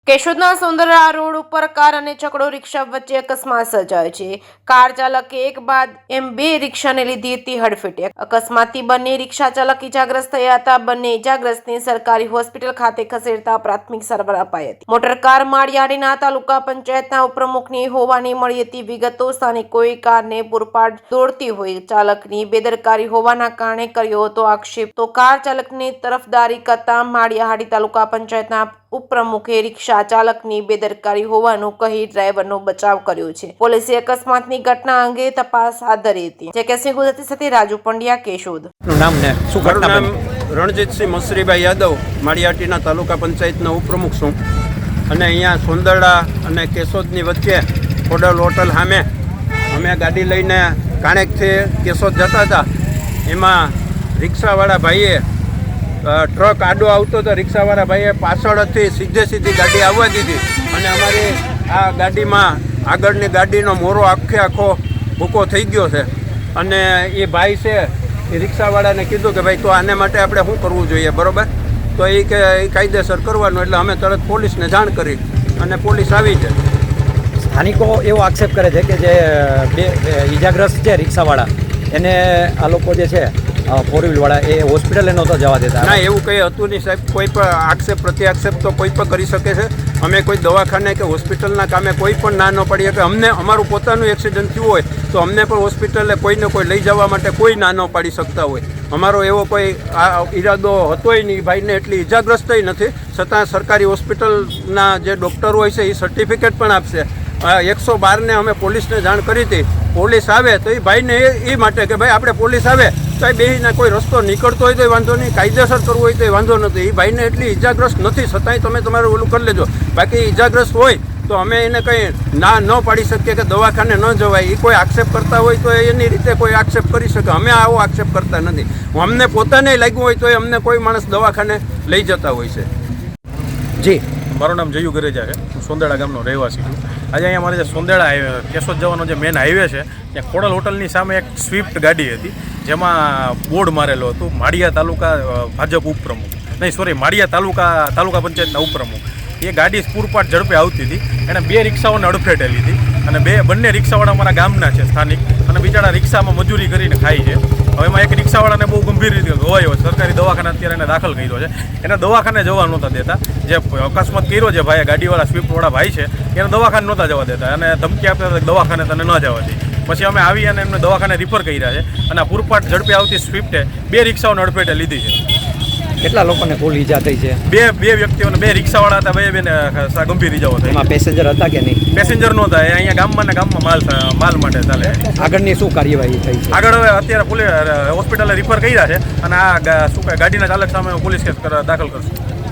કેશોદના Sundara road ઉપર car અને છકડો રિક્ષા વચ્ચે અકસ્માત સર્જાયો છે। કાર ચાલકે એક બાદ એમ બે રિક્ષાને લીધી હતી હડફેટે। અકસ્માતથી બંને રિક્ષા ચાલક ઇજાગ્રસ્ત થયા હતા। બંને ઇજાગ્રસ્તને સરકારી હોસ્પિટલ ખાતે ખસેડતા પ્રાથમિક સારવાર અપાઈ હતી। મોટરકાર માળિયાહાટીના તાલુકા પંચાયતના ઉપપ્રમુખની હોવાની મળી હતી વિગતો। સ્થાનિકોએ કારને પૂરપાટ દોડતી હોય ચાલકની બેદરકારી હોવાના કારણે કર્યો હતો આક્ષેપ। તો કાર ચાલકને તરફદારી કરતા માળિયાહાટી તાલુકા પંચાયતના ઉપપ્રમુખે રિક્ષા ચાલકની બેદરકારી હોવાનું કહી ડ્રાઈવરનો બચાવ કર્યો છે। પોલીસે અકસ્માતની ઘટના અંગે તપાસ હાથ ધરી હતી। જેકેસી ગુજરાતી સાથે રાજુ પંડ્યા, કેશોદ। નામ રણજીતસિંહ મસરીભાઈ યાદવ, માળિયાહાટીના તાલુકા પંચાયતના ઉપપ્રમુખ છું અને અહીંયા સોંદરડા અને કેશોદની વચ્ચે હોટલ સામે અમે ગાડી લઈને કાણેકથી કેશોદ જતા હતા। એમાં રિક્ષાવાળા ભાઈએ ટ્રક આડો આવતો હતો, રિક્ષાવાળા ભાઈએ પાછળથી સીધી ગાડી આવવા દીધી અને અમારી આ ગાડીમાં આગળની ગાડીનો મોરો આખો ભૂકો થઈ ગયો છે। અને એ ભાઈ છે એ રિક્ષાવાળાને કીધું કે ભાઈ તો આને માટે આપણે શું કરવું જોઈએ, બરાબર? તો એ કે એ કાયદેસર કરવાનું, એટલે અમે તરત પોલીસને જાણ કરી અને પોલીસ આવી છે। સ્થાનિકો એવો આક્ષેપ કરે છે કે જે બે ઇજાગ્રસ્ત છે રિક્ષાવાળા એને આ લોકો જે છે ફોર વ્હીલવાળા એ હોસ્પિટલે નહોતા જવા દેતા। ના, એવું કંઈ હતું નહીં સાહેબ। કોઈ પણ આક્ષેપ પ્રત્યાક્ષેપ તો કોઈ પણ કરી શકે છે। અમે કોઈ દવાખાને કે હોસ્પિટલના કામે કોઈ પણ ના ન પડીએ કે અમને અમારું પોતાનું એક્સિડન્ટ થયું હોય તો અમને પણ હોસ્પિટલે કોઈને કોઈ લઈ જવા માટે કોઈ ના ન પાડી શકતા હોય। અમારો એવો કોઈ ઈરાદો હતોય નહીં, ભાઈને એટલી ઇજાગ્રસ્તય નથી, છતાં સરકારી હોસ્પિટલના જે ડૉક્ટર હોય છે એ સર્ટિફિકેટ પણ આપશે। 112ને અમે પોલીસને જાણ કરી હતી। પોલીસ આવે તો એ ભાઈને એ માટે કે ભાઈ આપણે પોલીસ આવે તો એ બેહીને કોઈ રસ્તો નીકળતો હોય તો વાંધો નહીં, કાયદેસર કરવું હોય તો વાંધો નથી। એ ભાઈને એટલી ઇજાગ્રસ્ત નથી, છતાંય તમે તમારું ઓલું કરી લેજો। બાકી ઇજાગ્રસ્ત હોય તો અમે એને કંઈ ના ન પાડી શકીએ કે દવાખાને ન જવાય। એ કોઈ આક્ષેપ કરતા હોય તો એની રીતે કોઈ આક્ષેપ કરી શકે, અમે આવો આક્ષેપ કરતા નથી। અમને પોતાને લાગ્યું હોય તો અમને કોઈ માણસ દવાખાને લઈ જતા હોય છે। જી, મારું નામ જયુ ગરેજા છે, હું સોંદરડા ગામનો રહેવાસી છું। આજે અહીંયા મારે જે સોંદરડા હાઈવે કેશોદ જવાનો જે મેન હાઈવે છે ત્યાં ખોડલ હોટલની સામે એક સ્વિફ્ટ ગાડી હતી જેમાં બોર્ડ મારેલો હતું માળિયા તાલુકા ભાજપ ઉપપ્રમુખ, નહીં સોરી માળિયા તાલુકા પંચાયતના ઉપપ્રમુખ। એ ગાડી પૂરપાટ ઝડપે આવતી હતી, એણે બે રિક્ષાઓને અડફેટે લીધી અને બંને રિક્ષાવાળા અમારા ગામના છે સ્થાનિક અને બિચારા રિક્ષામાં મજૂરી કરીને ખાય છે। હવે એમાં એક રિક્ષાવાળાને બહુ ગંભીર રીતે ઘવાયો, સરકારી દવાખાને અત્યારે એને દાખલ કર્યો છે। એને દવાખાને જવા નહોતા દેતા, જે અકસ્માત કર્યો છે ભાઈ ગાડીવાળા સ્વિફ્ટવાળા ભાઈ છે એને દવાખાને નહોતા જવા દેતા અને ધમકી આપતા હતા દવાખાને તને ન જવા દે। પછી અમે આવી અને એમને દવાખાને રિફર કર્યા છે અને આ પૂરપાટ ઝડપે આવતી સ્વિફ્ટે બે રિક્ષાઓને અડફેટે લીધી છે। કેટલા લોકોને કુલ ઈજા થઈ છે? બે વ્યક્તિઓને, બે રિક્ષાવાળા હતા, બેને ગંભીર ઈજાઓ થઈ। એમાં પેસેન્જર હતા કે નહીં? પેસેન્જર નહોતા, એ અહીંયા ગામમાં માલ માટે ચાલે। આગળની શું કાર્યવાહી થઈ છે? આગળ હવે અત્યારે પોલીસ હોસ્પિટલે રિફર કર્યા છે અને આ શું ગાડીના ચાલક સામે પોલીસ કેસ દાખલ કરશે।